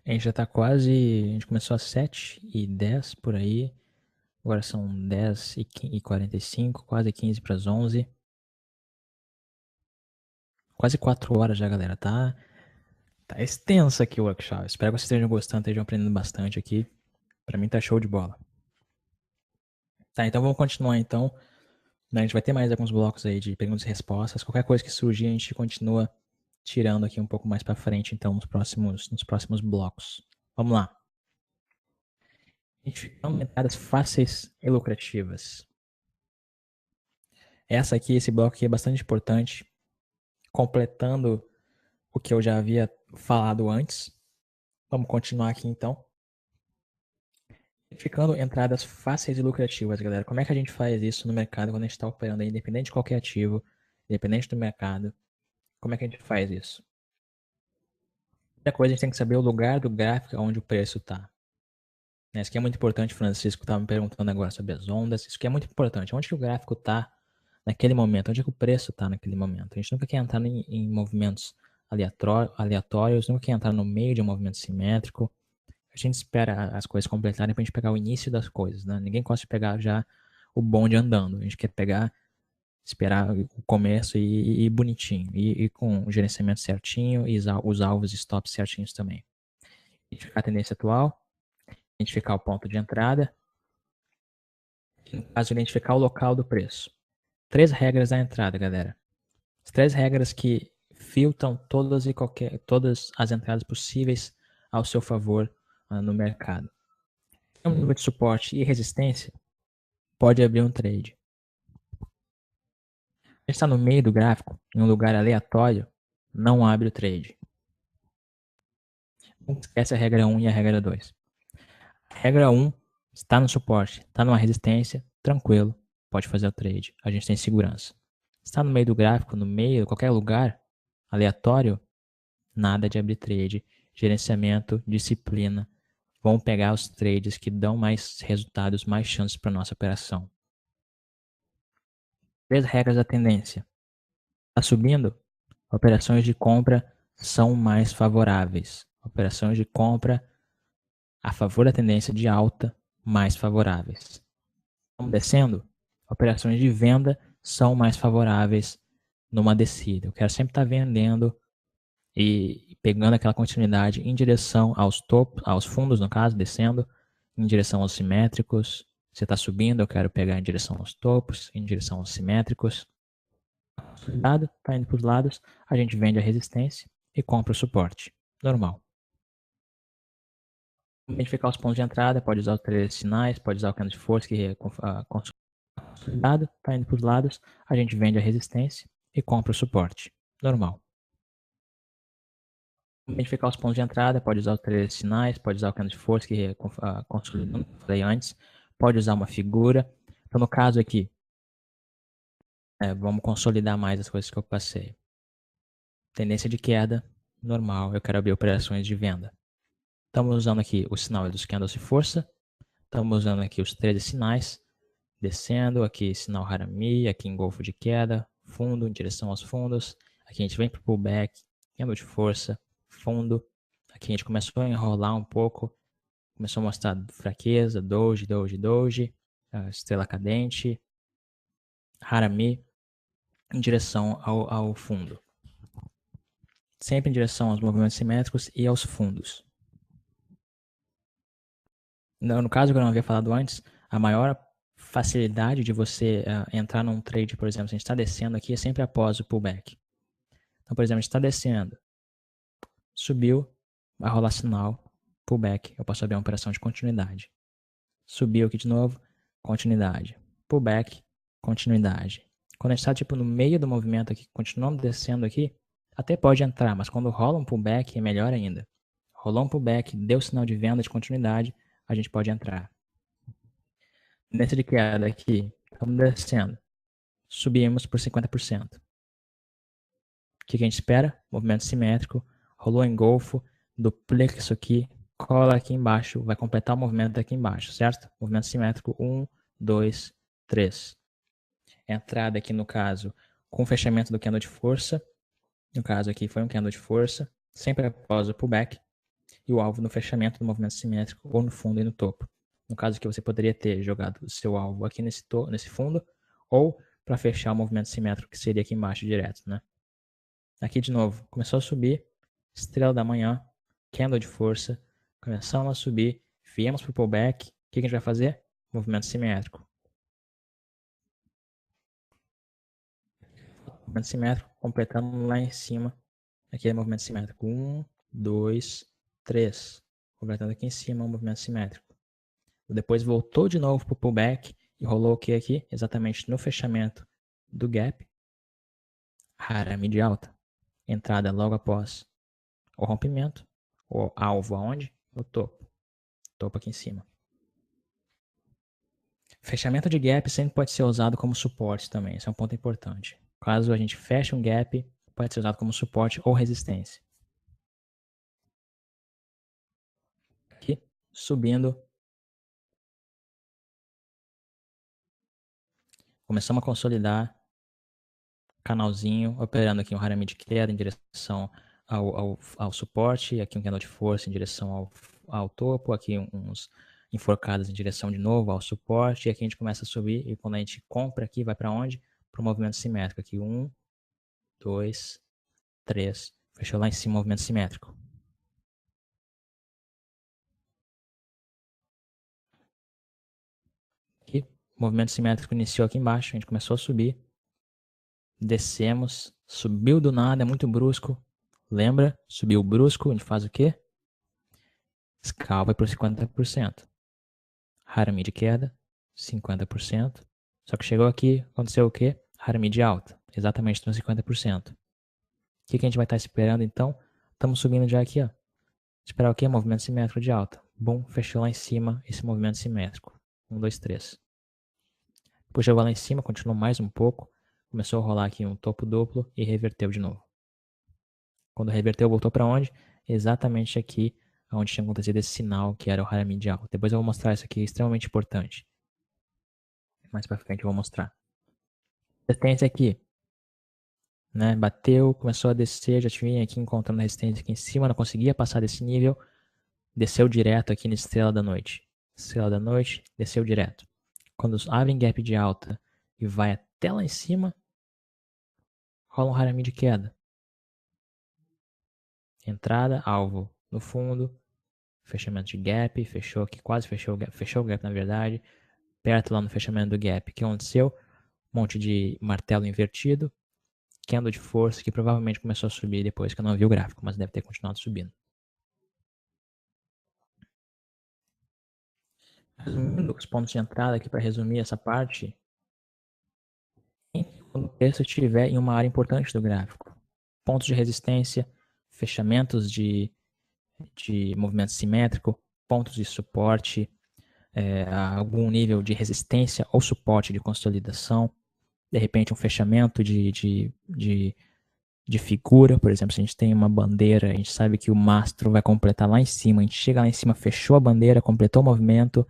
A gente já tá quase. A gente começou às 7h10 por aí. Agora são 10h45, quase 15 para as 11. Quase 4 horas já, galera. Tá extenso aqui o workshop. Espero que vocês estejam gostando, estejam aprendendo bastante aqui. Pra mim tá show de bola. Tá, então vamos continuar então. A gente vai ter mais alguns blocos aí de perguntas e respostas. Qualquer coisa que surgir, a gente continua tirando aqui um pouco mais pra frente, então, nos próximos blocos. Vamos lá. Identificando entradas fáceis e lucrativas. Esse bloco aqui é bastante importante, completando o que eu já havia falado antes. Vamos continuar aqui então. Identificando entradas fáceis e lucrativas, galera. Como é que a gente faz isso no mercado quando a gente está operando aí, independente de qualquer ativo, independente do mercado? Como é que a gente faz isso? Primeira coisa, a gente tem que saber o lugar do gráfico onde o preço está. Isso aqui é muito importante, Francisco estava me perguntando agora sobre as ondas. Isso aqui é muito importante. Onde que o gráfico está naquele momento? Onde é que o preço está naquele momento? A gente nunca quer entrar em movimentos aleatórios, nunca quer entrar no meio de um movimento simétrico. A gente espera as coisas completarem para a gente pegar o início das coisas, né? Ninguém gosta de pegar já o bonde andando. A gente quer esperar o começo e ir bonitinho. E com o gerenciamento certinho e os alvos e stops certinhos também. Identificar a tendência atual, identificar o ponto de entrada, e no caso, identificar o local do preço. 3 regras da entrada, galera. As 3 regras que filtram todas as entradas possíveis ao seu favor no mercado. Um nível de suporte e resistência pode abrir um trade. A gente está no meio do gráfico, em um lugar aleatório, não abre o trade. Não esquece a regra 1 e a regra 2. A regra 1 está no suporte, está numa resistência, tranquilo, pode fazer o trade. A gente tem segurança. Está no meio do gráfico, no meio, qualquer lugar, aleatório, nada de abrir trade. Gerenciamento, disciplina. Vamos pegar os trades que dão mais resultados, mais chances para nossa operação. 3 regras da tendência. Está subindo? Operações de compra são mais favoráveis. Operações de compra a favor da tendência de alta, mais favoráveis. Estamos descendo? Operações de venda são mais favoráveis numa descida. Eu quero sempre estar vendendo e pegando aquela continuidade em direção aos topos, aos fundos, no caso, descendo, em direção aos simétricos. Você está subindo, eu quero pegar em direção aos topos, em direção aos simétricos. Está indo para os lados, a gente vende a resistência e compra o suporte. Normal. Identificar os pontos de entrada, pode usar os 3 sinais, pode usar o cano de força que é consolidado, está indo para os lados, a gente vende a resistência e compra o suporte. Normal. Identificar os pontos de entrada, pode usar os 3 sinais, pode usar o cano de força que é consolidado, como falei antes, pode usar uma figura. Então, no caso aqui, vamos consolidar mais as coisas que eu passei. Tendência de queda, normal, eu quero abrir operações de venda. Estamos usando aqui o sinal dos candles de força, estamos usando aqui os 13 sinais, descendo, aqui sinal Harami, aqui engolfo de queda, fundo, em direção aos fundos, aqui a gente vem para o pullback, candle de força, fundo, aqui a gente começou a enrolar um pouco, começou a mostrar fraqueza, doji, estrela cadente, Harami, em direção ao fundo. Sempre em direção aos movimentos simétricos e aos fundos. No caso que eu não havia falado antes, a maior facilidade de você entrar num trade, por exemplo, se a gente está descendo aqui, é sempre após o pullback. Então, por exemplo, a gente está descendo, subiu, vai rolar sinal, pullback, eu posso abrir uma operação de continuidade. Subiu aqui de novo, continuidade. Pullback, continuidade. Quando a gente está tipo, no meio do movimento aqui, continuando descendo aqui, até pode entrar, mas quando rola um pullback é melhor ainda. Rolou um pullback, deu sinal de venda de continuidade, a gente pode entrar. Nessa de queda aqui, estamos descendo. Subimos por 50%. O que a gente espera? Movimento simétrico, rolou engolfo, duplica isso aqui, cola aqui embaixo, vai completar o movimento aqui embaixo, certo? Movimento simétrico, 1, 2, 3. Entrada aqui no caso, com o fechamento do candle de força. No caso aqui foi um candle de força, sempre após o pullback. e o alvo no fechamento do movimento simétrico ou no fundo e no topo. No caso que você poderia ter jogado o seu alvo aqui nesse fundo ou para fechar o movimento simétrico que seria aqui embaixo direto, né? Aqui de novo, começou a subir, estrela da manhã, candle de força, começamos a subir, viemos para o pullback, o que a gente vai fazer? Movimento simétrico. Movimento simétrico, completando lá em cima, aquele movimento simétrico. 1, 2, 3. Completando aqui em cima o movimento simétrico. Depois voltou de novo para o pullback e rolou o que aqui? Exatamente no fechamento do gap. Harami de alta. Entrada logo após o rompimento. O alvo aonde? No topo. Topo aqui em cima. Fechamento de gap sempre pode ser usado como suporte também. Esse é um ponto importante. Caso a gente feche um gap, pode ser usado como suporte ou resistência. Aqui, subindo. Começamos a consolidar. Canalzinho, operando aqui um Harami de queda em direção ao suporte. Aqui um candle de força em direção ao topo. Aqui uns enforcadas em direção de novo ao suporte. E aqui a gente começa a subir. E quando a gente compra aqui, vai para onde? Para o movimento simétrico. Aqui 1, 2, 3. Fechou lá em cima o movimento simétrico. Aqui, o movimento simétrico iniciou aqui embaixo. A gente começou a subir. Descemos. Subiu do nada, é muito brusco. Lembra? Subiu brusco. A gente faz o quê? Scalp vai para 50%. Harami de queda, 50%. Só que chegou aqui, aconteceu o quê? Harami de alta, exatamente nos 50%. O que a gente vai estar esperando então? Estamos subindo já aqui, ó. Esperar o quê? Movimento simétrico de alta. Bum, fechou lá em cima esse movimento simétrico. 1, 2, 3. Depois chegou lá em cima, continuou mais um pouco. Começou a rolar aqui um topo duplo e reverteu de novo. Quando reverteu, voltou para onde? Exatamente aqui, onde tinha acontecido esse sinal, que era o Harami de alta. Depois eu vou mostrar isso aqui, é extremamente importante. Mais para frente eu vou mostrar. Resistência aqui, né? Bateu, começou a descer, já tinha aqui encontrando a resistência aqui em cima, não conseguia passar desse nível, desceu direto aqui na estrela da noite. Estrela da noite, desceu direto. Quando abre em gap de alta e vai até lá em cima, rola um Harami de queda. Entrada, alvo no fundo, fechamento de gap, fechou aqui, quase fechou o gap na verdade, perto lá no fechamento do gap. O que aconteceu? Um monte de martelo invertido, candle de força que provavelmente começou a subir depois que eu não vi o gráfico, mas deve ter continuado subindo. Resumindo os pontos de entrada aqui para resumir essa parte, quando o preço estiver em uma área importante do gráfico, pontos de resistência, fechamentos de movimento simétrico, pontos de suporte, algum nível de resistência ou suporte de consolidação, de repente um fechamento de figura, por exemplo, se a gente tem uma bandeira, a gente sabe que o mastro vai completar lá em cima, a gente chega lá em cima, fechou a bandeira, completou o movimento,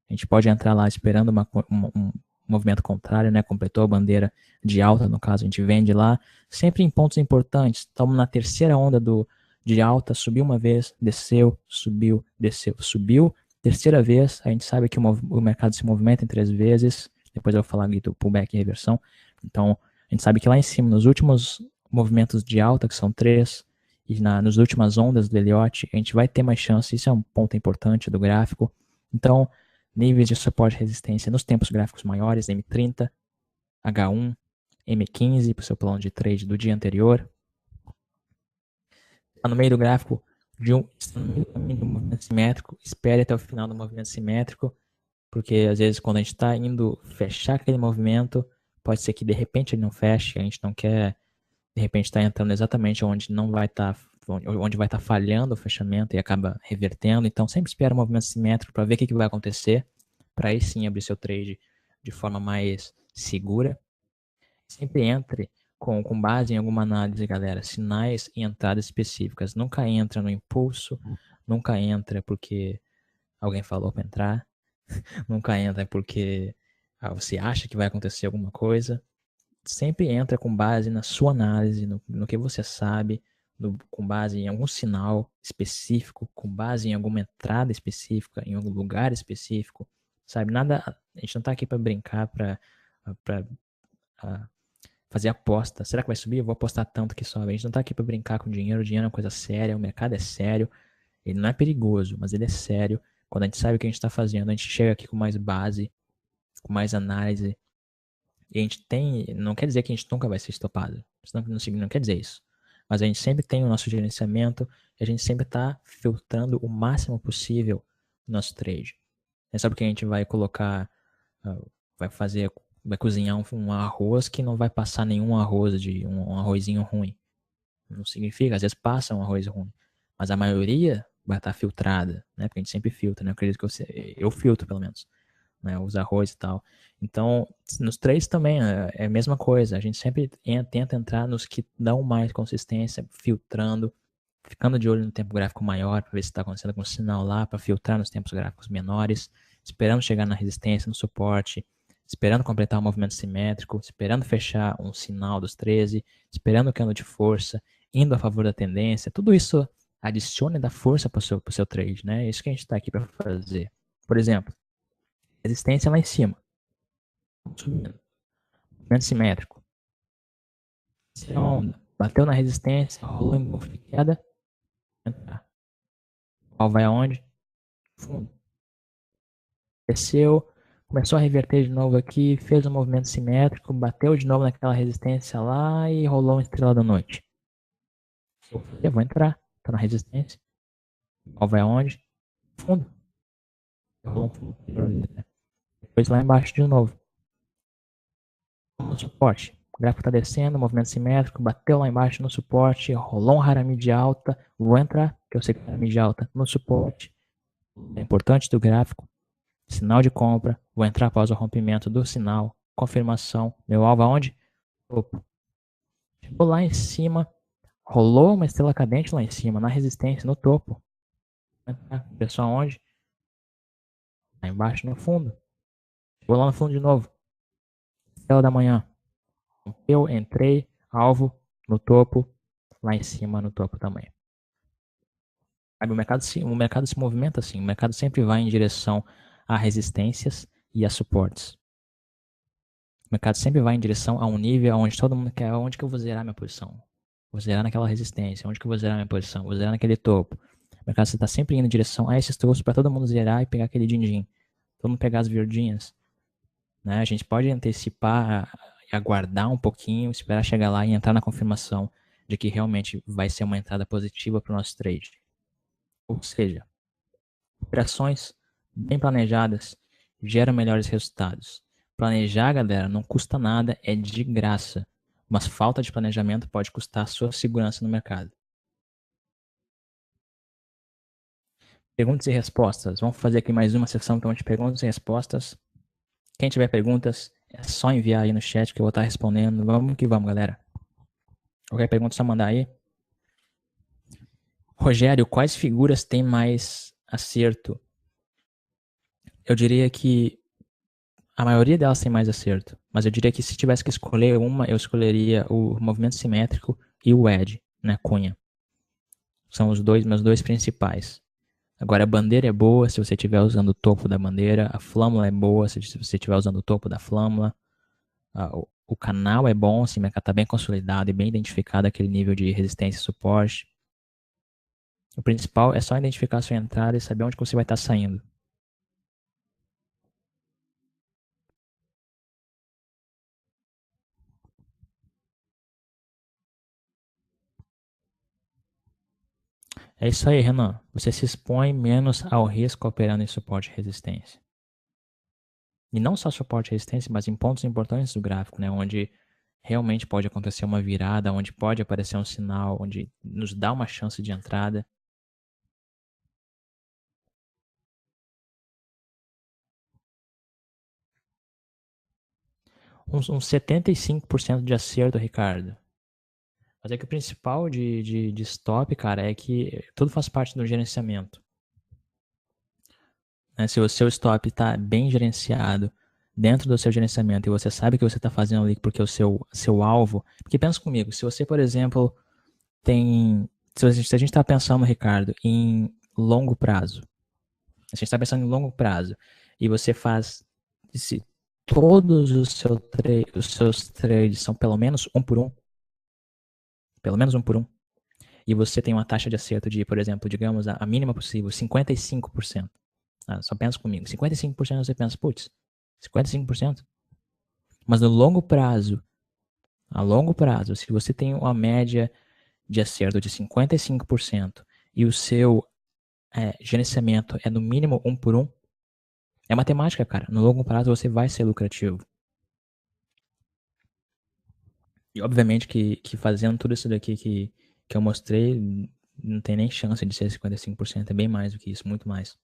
a gente pode entrar lá esperando um movimento contrário, né? Completou a bandeira de alta, no caso, a gente vende lá, sempre em pontos importantes. Estamos na terceira onda de alta, subiu uma vez, desceu, subiu, desceu, subiu. Terceira vez, a gente sabe que o mercado se movimenta em 3 vezes, depois eu vou falar do pullback e reversão. Então, a gente sabe que lá em cima, nos últimos movimentos de alta, que são 3, e nas últimas ondas do Elliott, a gente vai ter mais chance, isso é um ponto importante do gráfico. Então, níveis de suporte e resistência nos tempos gráficos maiores, M30, H1, M15 para o seu plano de trade do dia anterior. Está no meio do gráfico de um movimento simétrico, espere até o final do movimento simétrico, porque às vezes quando a gente está indo fechar aquele movimento, pode ser que de repente ele não feche, a gente não quer de repente estar entrando exatamente onde não vai estar, onde vai estar falhando o fechamento e acaba revertendo. Então sempre espera o movimento simétrico para ver o que vai acontecer, para aí sim abrir seu trade de forma mais segura. Sempre entre com base em alguma análise, galera, sinais e entradas específicas. Nunca entra no impulso, nunca entra porque alguém falou para entrar, nunca entra porque você acha que vai acontecer alguma coisa. Sempre entra com base na sua análise, no que você sabe, com base em algum sinal específico, com base em alguma entrada específica, em algum lugar específico, sabe? Nada, a gente não tá aqui para brincar, para fazer aposta. Será que vai subir? Eu vou apostar tanto que sobe. A gente não tá aqui para brincar com dinheiro. O dinheiro é uma coisa séria, o mercado é sério. Ele não é perigoso, mas ele é sério. Quando a gente sabe o que a gente está fazendo, a gente chega aqui com mais base, com mais análise. E a gente tem. Não quer dizer que a gente nunca vai ser estopado. Isso não quer dizer isso. Mas a gente sempre tem o nosso gerenciamento e a gente sempre está filtrando o máximo possível o nosso trade. É só porque a gente vai colocar. Vai cozinhar um arroz que não vai passar nenhum arroz de um arrozinho ruim. Não significa, às vezes passa um arroz ruim. Mas a maioria vai estar filtrada, né? Porque a gente sempre filtra, né? Eu acredito que eu filtro, pelo menos, né? Os arroz e tal. Então, nos três também é a mesma coisa. A gente sempre tenta entrar nos que dão mais consistência, filtrando, ficando de olho no tempo gráfico maior, para ver se está acontecendo com sinal lá, para filtrar nos tempos gráficos menores, esperando chegar na resistência, no suporte, esperando completar o movimento simétrico, esperando fechar um sinal dos 13, esperando o candle de força, indo a favor da tendência. Tudo isso adiciona e dá força para o seu trade, né? É isso que a gente está aqui para fazer. Por exemplo, resistência lá em cima, subindo, movimento simétrico. Se a onda bateu na resistência, rolou em golfe de queda, entrar. O vai aonde? Fundo. Desceu, começou a reverter de novo aqui, fez um movimento simétrico, bateu de novo naquela resistência lá e rolou uma estrela da noite. Eu vou entrar, tá na resistência. O vai aonde? Fundo. Rolou um fundo. Depois lá embaixo de novo. No suporte. O gráfico está descendo, movimento simétrico, bateu lá embaixo no suporte, rolou um Harami de alta, vou entrar, que eu sei que é Harami de alta, no suporte. É importante do gráfico. Sinal de compra, vou entrar após o rompimento do sinal, confirmação, meu alvo aonde? Topo. Chegou lá em cima, rolou uma estrela cadente lá em cima, na resistência, no topo. Pessoal aonde? Lá embaixo no fundo. Chegou lá no fundo de novo. Estrela da manhã. Eu entrei, alvo, no topo, lá em cima no topo também. O mercado se movimenta assim, o mercado sempre vai em direção a resistências e a suportes. O mercado sempre vai em direção a um nível onde todo mundo quer, onde que eu vou zerar minha posição? Vou zerar naquela resistência, onde que eu vou zerar minha posição? Vou zerar naquele topo. O mercado está sempre indo em direção a esses topos para todo mundo zerar e pegar aquele din-din. Todo mundo pegar as verdinhas. Né? A gente pode antecipar e aguardar um pouquinho, esperar chegar lá e entrar na confirmação de que realmente vai ser uma entrada positiva para o nosso trade. Ou seja, operações bem planejadas geram melhores resultados. Planejar, galera, não custa nada, é de graça. Mas falta de planejamento pode custar a sua segurança no mercado. Perguntas e respostas. Vamos fazer aqui mais uma sessão então de perguntas e respostas. Quem tiver perguntas, é só enviar aí no chat que eu vou estar respondendo. Vamos que vamos, galera. Qualquer pergunta é só mandar aí. Rogério, quais figuras têm mais acerto? Eu diria que a maioria delas tem mais acerto. Mas eu diria que se tivesse que escolher uma, eu escolheria o movimento simétrico e o edge, né, cunha. São os meus dois principais. Agora, a bandeira é boa se você estiver usando o topo da bandeira. A flâmula é boa se você estiver usando o topo da flâmula. O canal é bom se o mercado está bem consolidado e bem identificado aquele nível de resistência e suporte. O principal é só identificar a sua entrada e saber onde você vai estar saindo. É isso aí, Renan. Você se expõe menos ao risco operando em suporte e resistência. E não só suporte e resistência, mas em pontos importantes do gráfico, né? Onde realmente pode acontecer uma virada, onde pode aparecer um sinal, onde nos dá uma chance de entrada. Uns 75% de acerto, Ricardo. Mas é que o principal de stop, cara, é que tudo faz parte do gerenciamento. Né? Se o seu stop está bem gerenciado dentro do seu gerenciamento e você sabe que você está fazendo ali porque o seu alvo. Porque pensa comigo, se você, por exemplo, tem. Se a gente está pensando, Ricardo, em longo prazo, a gente está pensando em longo prazo, e você faz. Se todos os seus trades são pelo menos um por um, e você tem uma taxa de acerto de, por exemplo, digamos, a mínima possível, 55%. Só pensa comigo, 55% você pensa, putz, 55%? Mas no longo prazo, a longo prazo, se você tem uma média de acerto de 55% e o seu gerenciamento é no mínimo um por um, é matemática, cara. No longo prazo você vai ser lucrativo. E obviamente que fazendo tudo isso daqui que eu mostrei, não tem nem chance de ser 55%. É bem mais do que isso, muito mais.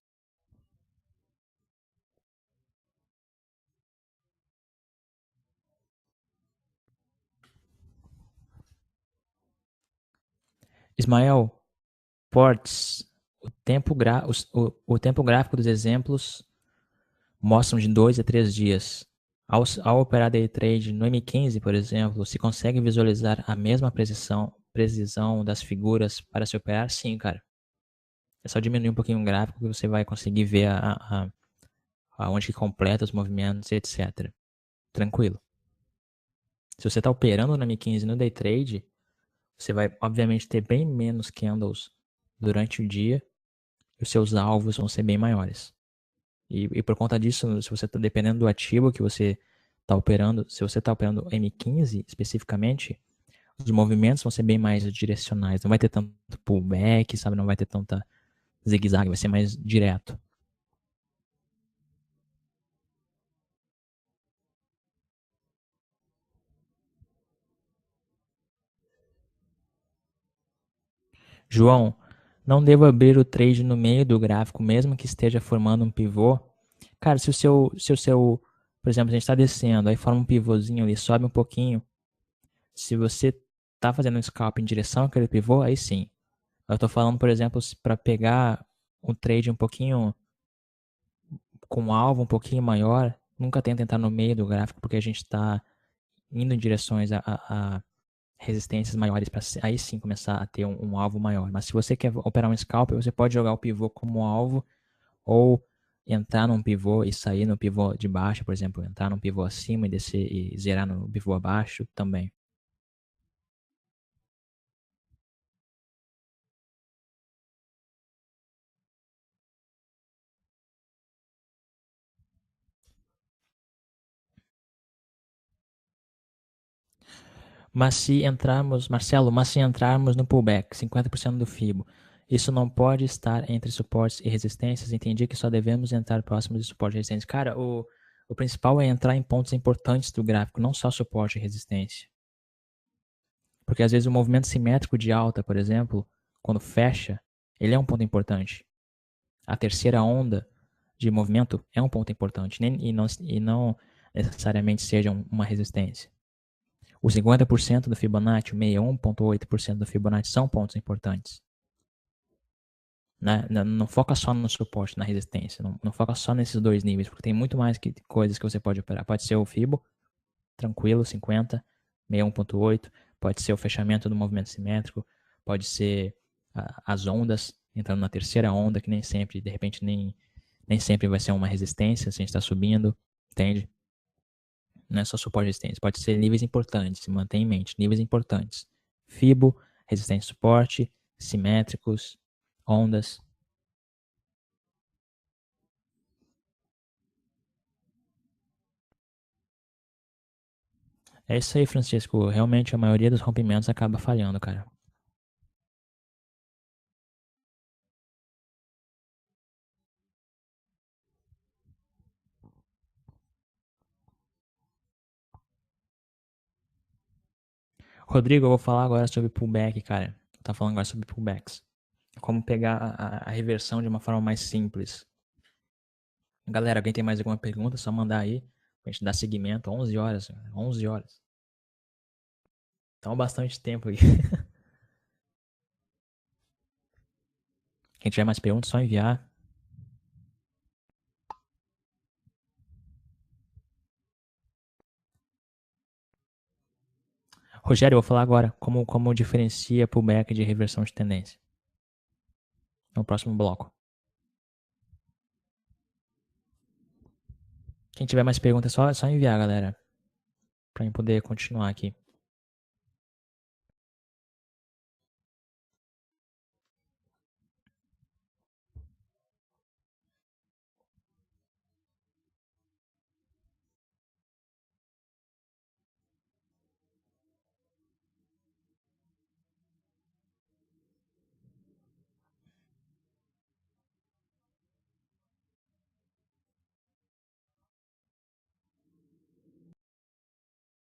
Ismael, ports, o tempo gráfico dos exemplos mostram de 2 a 3 dias. Ao operar day trade no M15, por exemplo, se consegue visualizar a mesma precisão das figuras para se operar? Sim, cara. É só diminuir um pouquinho o gráfico que você vai conseguir ver aonde que completa os movimentos, etc. Tranquilo. Se você está operando no M15 no day trade, você vai obviamente ter bem menos candles durante o dia e os seus alvos vão ser bem maiores. E por conta disso, se você está dependendo do ativo que você está operando, se você está operando M15 especificamente, os movimentos vão ser bem mais direcionais. Não vai ter tanto pullback, sabe? Não vai ter tanta zigue-zague, vai ser mais direto. João, não devo abrir o trade no meio do gráfico, mesmo que esteja formando um pivô? Cara, se o seu, por exemplo, a gente está descendo, aí forma um pivôzinho ali, sobe um pouquinho. Se você tá fazendo um scalp em direção àquele pivô, aí sim. Eu tô falando, por exemplo, para pegar um trade um pouquinho com um alvo um pouquinho maior, nunca tenta entrar no meio do gráfico, porque a gente está indo em direções a resistências maiores para aí sim começar a ter um alvo maior. Mas se você quer operar um scalp, você pode jogar o pivô como alvo ou entrar num pivô e sair no pivô de baixo, por exemplo, entrar num pivô acima e descer e zerar no pivô abaixo também. Mas se entrarmos, Marcelo, mas se entrarmos no pullback, 50% do FIBO, isso não pode estar entre suportes e resistências. Entendi que só devemos entrar próximo de suporte e resistência. Cara, o principal é entrar em pontos importantes do gráfico, não só suporte e resistência. Porque às vezes o movimento simétrico de alta, por exemplo, quando fecha, ele é um ponto importante. A terceira onda de movimento é um ponto importante e não necessariamente seja uma resistência. O 50% do Fibonacci, o 61,8% do Fibonacci são pontos importantes. Né? Não foca só no suporte, na resistência. Não foca só nesses dois níveis, porque tem muito mais coisas que você pode operar. Pode ser o Fibo, tranquilo, 50, 61,8. Pode ser o fechamento do movimento simétrico. Pode ser as ondas, entrando na terceira onda, que nem sempre, de repente, nem sempre vai ser uma resistência se a gente está subindo, entende? Não é só suporte e resistência, pode ser níveis importantes, se mantém em mente, níveis importantes. Fibo, resistência e suporte, simétricos, ondas. É isso aí, Francisco. Realmente a maioria dos rompimentos acaba falhando, cara. Rodrigo, eu vou falar agora sobre pullback, cara. Tá falando agora sobre pullbacks. Como pegar a reversão de uma forma mais simples. Galera, alguém tem mais alguma pergunta? É só mandar aí. A gente dá seguimento. 11 horas. 11 horas. Então, bastante tempo aí. Quem tiver mais perguntas, é só enviar. Rogério, eu vou falar agora como diferencia pullback de reversão de tendência. No próximo bloco. Quem tiver mais perguntas, é só enviar, galera. Pra eu poder continuar aqui.